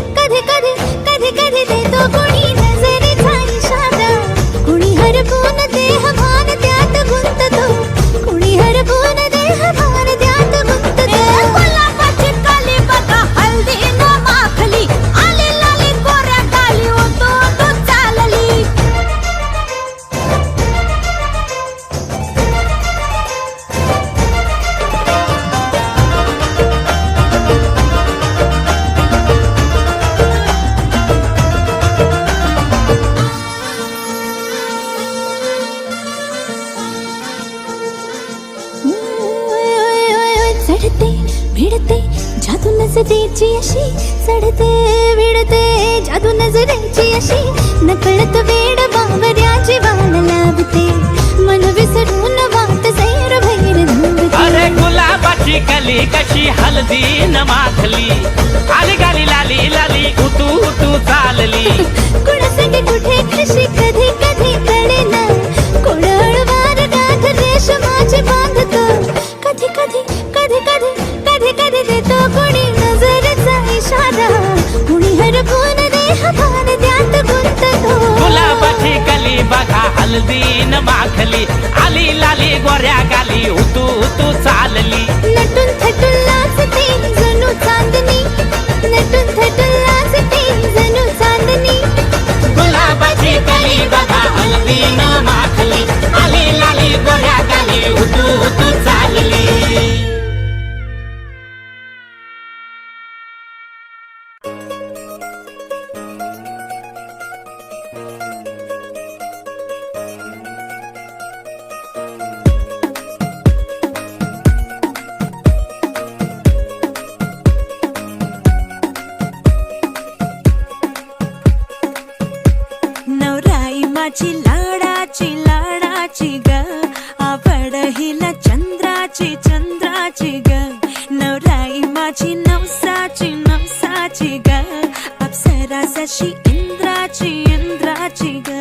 कधी कधी देतो कोणी नजरेचा इशारा, कोणी हरपून दे चढते भिडते जादू नजरेची अशी, चढते भिडते जादू नजरेची अशी, नकळत वेड बावऱ्या जीवाला लाभते, मन विसरून वाट सैर भैर धावते. अरे गुलाबाची कली कशी हलदीन माखली, आली गाली लाली लाली उतू उतू चालली. कुणासाठी कुठे कशी कधी कधी कळेना, कोळवार गाठ रेशमाची बांधतो, कधी कधी कधी कधी कधी कधी देतो कोणी नजरेचा इशारा, कुणी हरपून देह भान त्यात गुंततो. गुलाबाची कली बघा हलदीन माखली, आली लाली गोऱ्या गाली उतू उतू चालली. नटून थटून लाजते जणू चांदणी, नटून थटून लाजते जणू चांदणी. गुलाबाची कली बघा हलदीन माखली, आली लाली गोऱ्या गाली उतू उतू चालली. नवराई माझी लाडाची लाडाची ग, आवड हिला चंद्राची चंद्राची ग. नवराई माझी नवसाची नवसाची ग, अप्सरा जशी इंद्राची इंद्राची ग.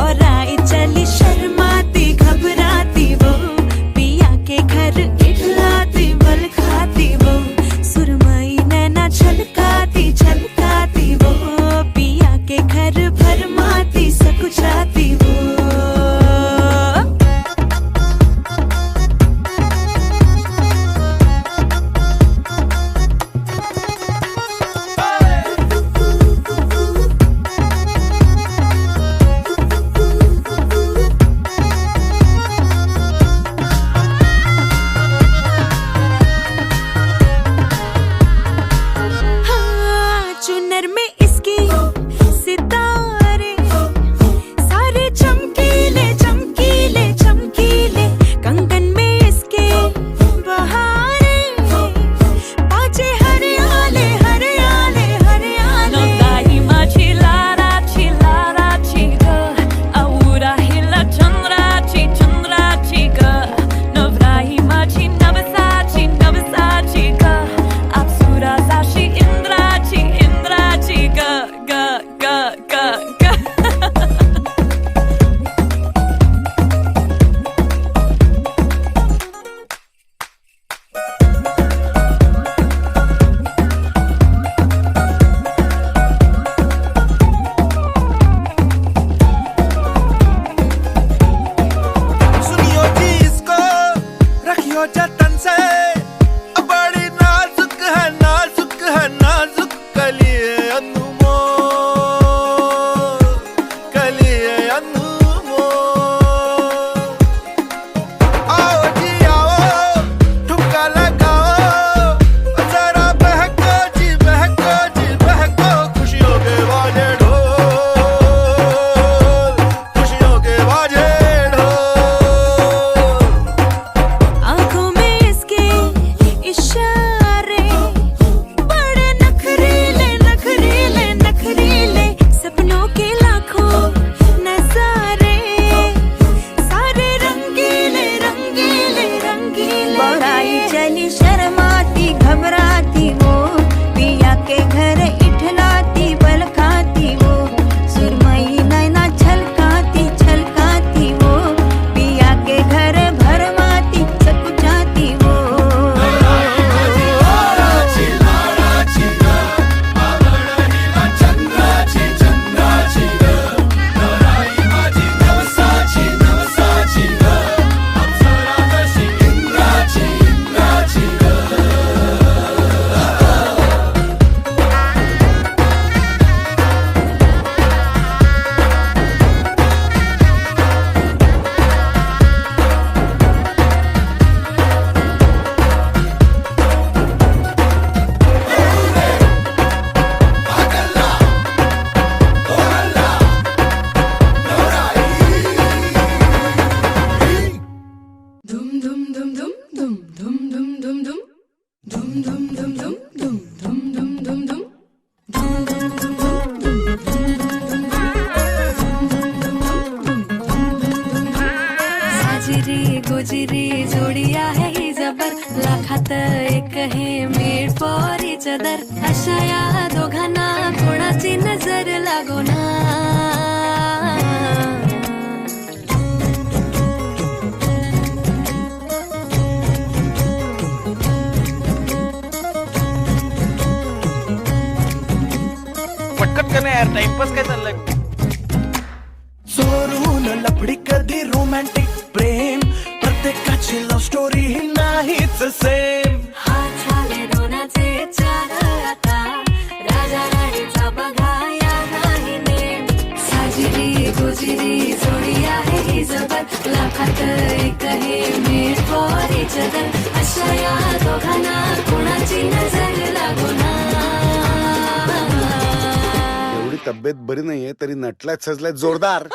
और आई चली शर्माती घबराती वो, पिया के घर इठलाती बल खाती वो, सुरमई नैना छलकाती छलकाती वो, पिया के घर भरमाती सकुचाती वो. अशा या दोघांना कोणाची नजर लागो ना. पटकन का नाही यार, टाइमपास काय चाललंय? चोरून लफडी कधी रोमॅन्टिक प्रेम, प्रत्येकाची लव्ह स्टोरी ही नाहीच सेम. हात झाले दोनाचे चार आता, राजा राणीचा बघा या नाही नेम. साजिरी गुजिरी जोडी आहे ही जबर, लाखात एक हे मेड फॉर इच अदर. अशा या दोघांना कोणाची नजर लागो ना. एवढी तब्येत बरी नाहीये तरी नटलाय सजलाय जोरदार.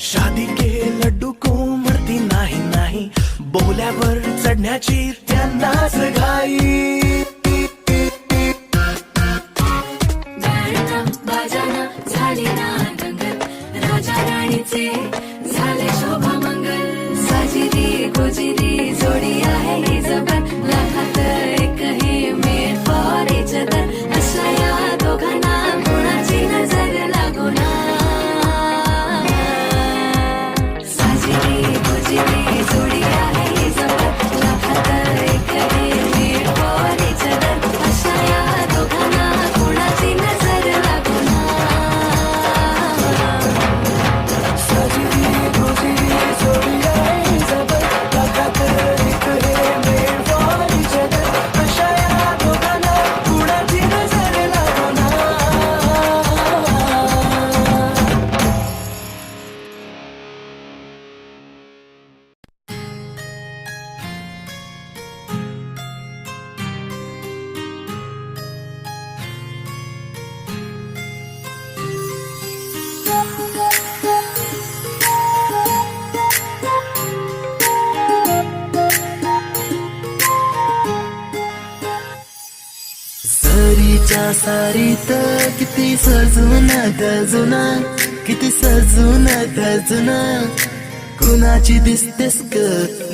शादी के लड्डू को मरती नाही नाही, बोल्यावर चढण्याची त्यांनाच घाई. गाणं बाजाना झाली ना दंगल, राजा राणीचे झाले शोभा मंगल. साजिरी गुजिरी जोडी आहे ही जबर, लाखात एक हे मेड फॉर इच अदर. अशा या दोघांना कोणाची नजर लागो ना. साजिरी गुजिरी जोडी आहे ही जबर, लाखात एक हे मेड फॉर इच अदर. अशा या दोघांना कोणाची नजर लागो ना. साजिरी गुजिरी जोडी आहे जबर, लाखात एक हे मेड फॉर इच अदर. अशा या दोघांना कुणाची नजर लागो ना. सरीच्या सारीत किती सजून गजुना, किती सजून गजुना. कुणाची दिसतेस ग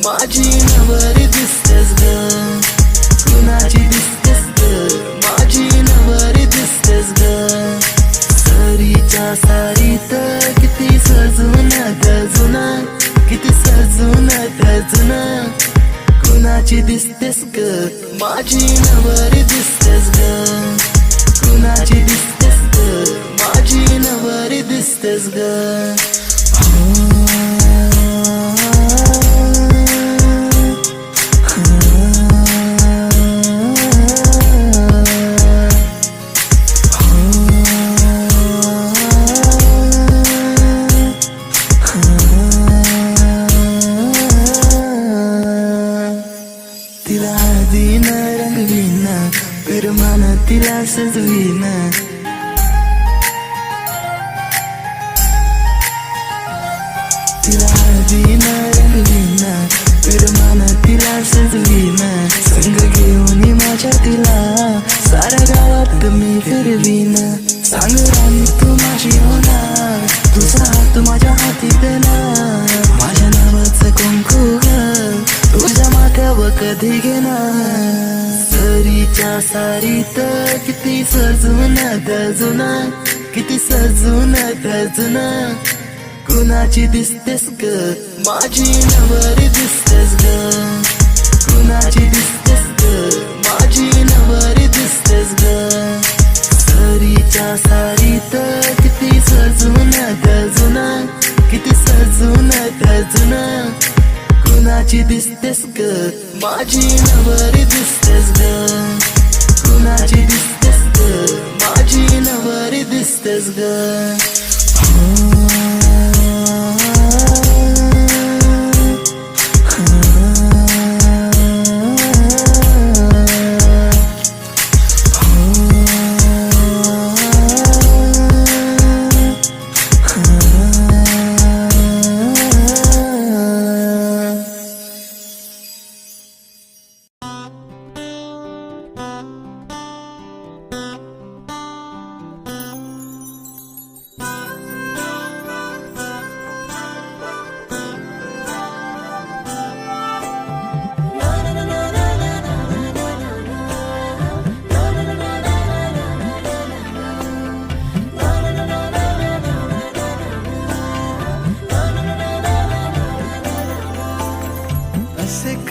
माझी नवरी दिसतेस ग, कुणाची दिसतेस ग माझी नवरी दिसतेस ग. सरीच्या सारीत किती सजून गजुना, किती सजून गजुना. कुणाची दिसतेस ग माझी नवरी दिसतेस ग, कुणाची दिसतेस ग माझी नवरी दिसतेस ग. तिला हळदीन रंगवीन, पिरमान तिला सजवीन. तिला हळदीन रंगवीन, पिरमान तिला सजवीन. संग घेऊन माझ्या तिला साऱ्या गावात मी फिरवीन. सांग राणी तू माझी होणार, तुझा हात माझ्या हाती देणार. माझ्या नावाचं कुंकू ग तुझ्या माथ्यावर कधी घेणार. सरीच्या सारीत किती सजून गजुना, किती सजून गजुना. कुणाची दिसतेस ग माझी नवरी दिसतेस ग, कुणाची दिसतेस ग माझी नवरी दिसतेस ग. सरीच्या सारीत किती सजून गजुना, किती सजून गजुना. कुणाची दिसतेस ग माझी नवरी दिसतेस ग, कुणाची दिसतेस ग माझी नवरी दिसतेस ग.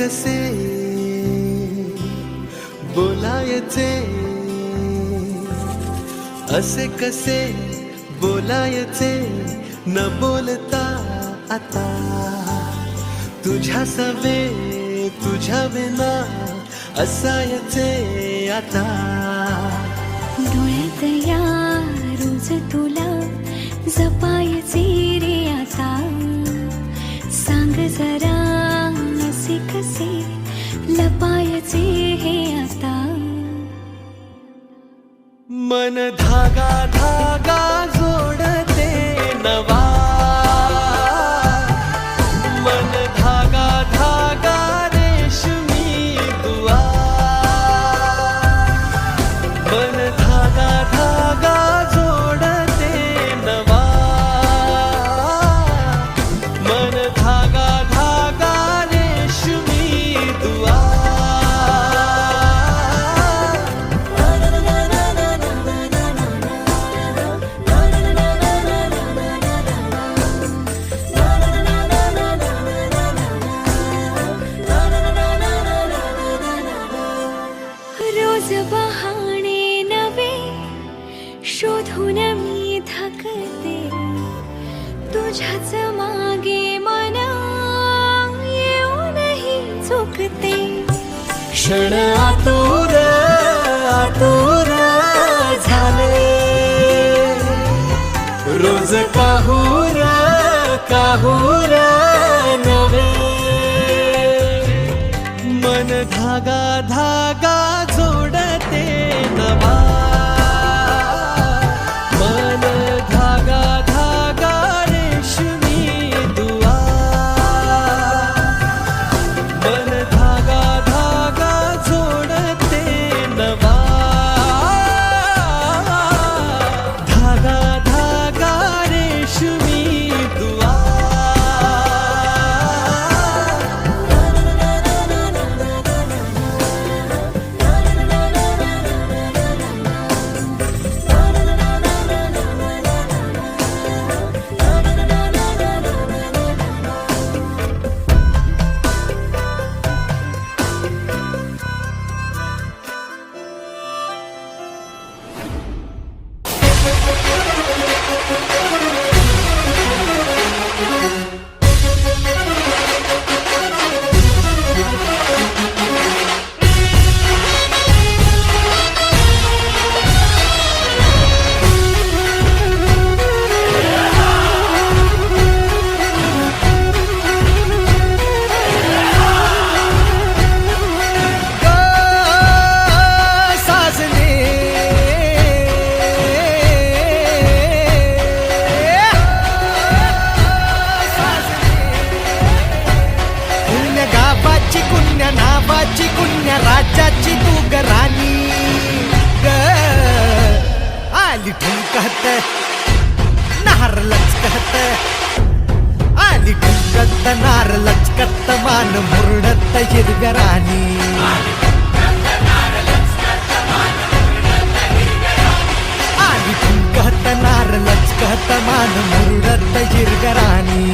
कसे बोलायचे, असे कसे बोलायचे न बोलता आता, तुझ्या सवे तुझ्या विना असायचे आता. डोळ्यात या रोज तुला जपायचे रे आता, सांग जरा असे कसे लपायचे हे आता. मन धागा धागा जोडते नवा, मन धागा धागा रेशमी दुआ, मन धागा धागा जोडते नवा, मन धागा धागा रेशमी दुआ. रोज बहाणे नवे शोधून मी थकते, तुझ्याच मागे मन येऊनही चुकते. क्षण आतुर आतुर झाले, रोज काहूर काहूर नवे, मन धागा धागा जोडते नवा, मन धागा धागा रेशमी दुआ, मन धागा धागा जोडते नवा, धागा धागा रेशमी दुआ. नावाची कुण्या राज्याची तू ग राणी ग, आली ठुमकत नार लचकत, आली ठुमकत नार लचकत, मान मुरडत हिरव्या राणी. आली ठुमकत नार लचकत, मान मुरडत हिरव्या राणी.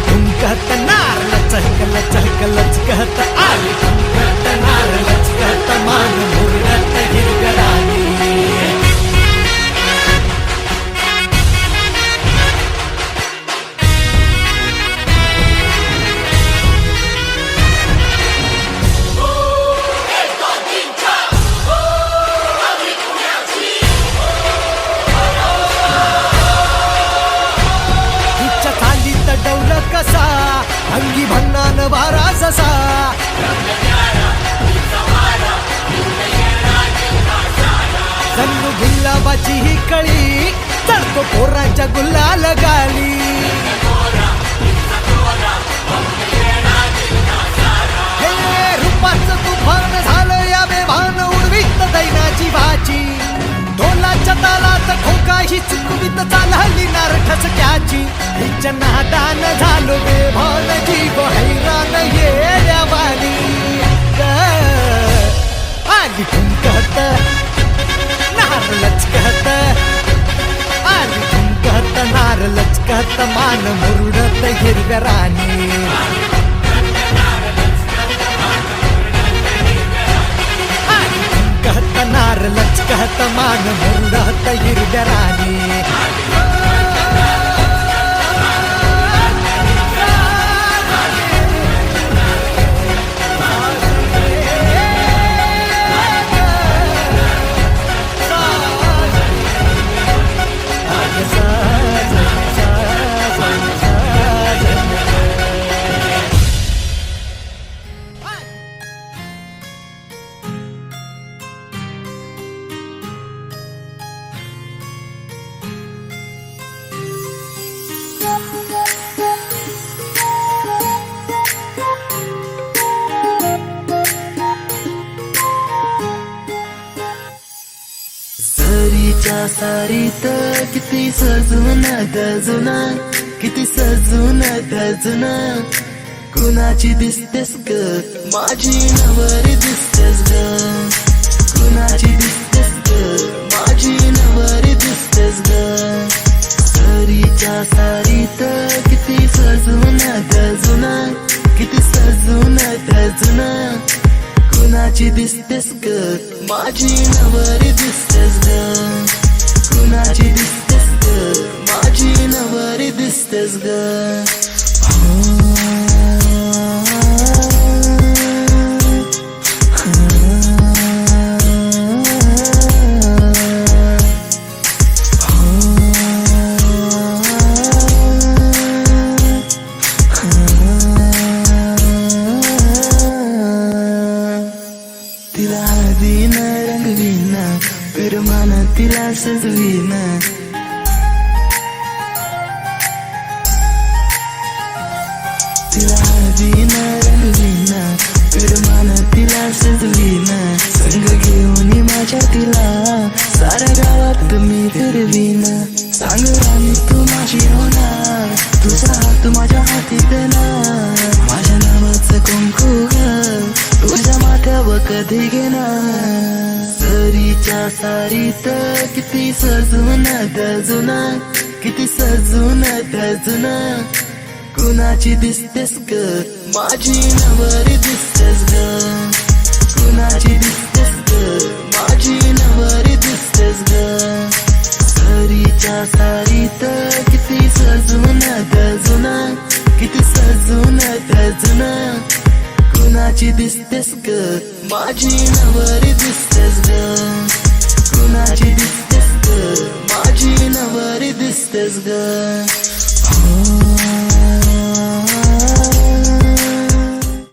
ठुमकत नार लचक लचक लचकत, आली ठुमकत नार लचकत, मान मुरडत हिरव्या राणी. कसा अंगी भन्नान वारा जसा, जणू गुलाबाची ही कळी चढतो पोरांच्या गुलाल गाली. हे रूपाचं तुफान झालं या बेभान, उडवीत दैनाची भाची, ढोलाच्या तालात ठोका ही चुकवीत चालली नार ठसक्याची. हिच्या नादान झालो बेभान, जीव हैरान येड्यावानी. आली ठुमकत नार लचकत, आली ठुमकत नार नार लचकत मान मुरडत हिरव्या राणी कहत नार लचकत मान मुरडत हिरव्या राणी सरीच्या सारीत किती सजून गजून किती सजून गजून कुणाची दिसतेस ग माझी नवरी दिसतेस ग कुणाची दिसतेस ग माझी नवरी दिसतेस ग सरीच्या सारीत किती सजून गजून किती सजून गजून कुणाची दिसतेस ग माझी नवरी दिसतेस ग कुणाची दिसतेस ग माझी नवरी दिसतेस ग तिला हळदीन रंगवीन पिरमान तिला सजवीन तिला हळदीन रंगवीन पिरमान तिला सजवीन संग घेऊन माझ्या तिला साऱ्या गावात मी फिरवीन सांग राणी तू माझी होणार तुझा हात माझ्या हाती देणार माझ्या नावाचं कुंकू ग तुझ्या माथ्यावर कधी घेणार सरीच्या सारीत किती सजून गजून किती सजून गजून कुणाची दिसतेस ग माझी नवरी दिसतेस ग कुणाची दिसतेस ग माझी नवरी दिसतेस ग सरीच्या सारीत किती सजून गजून किती सजून गजून कुणाची दिसतेस ग माझी नवरी दिसतेस ग कुणाची दिसतेस ग माझी नवरी दिसतेस ग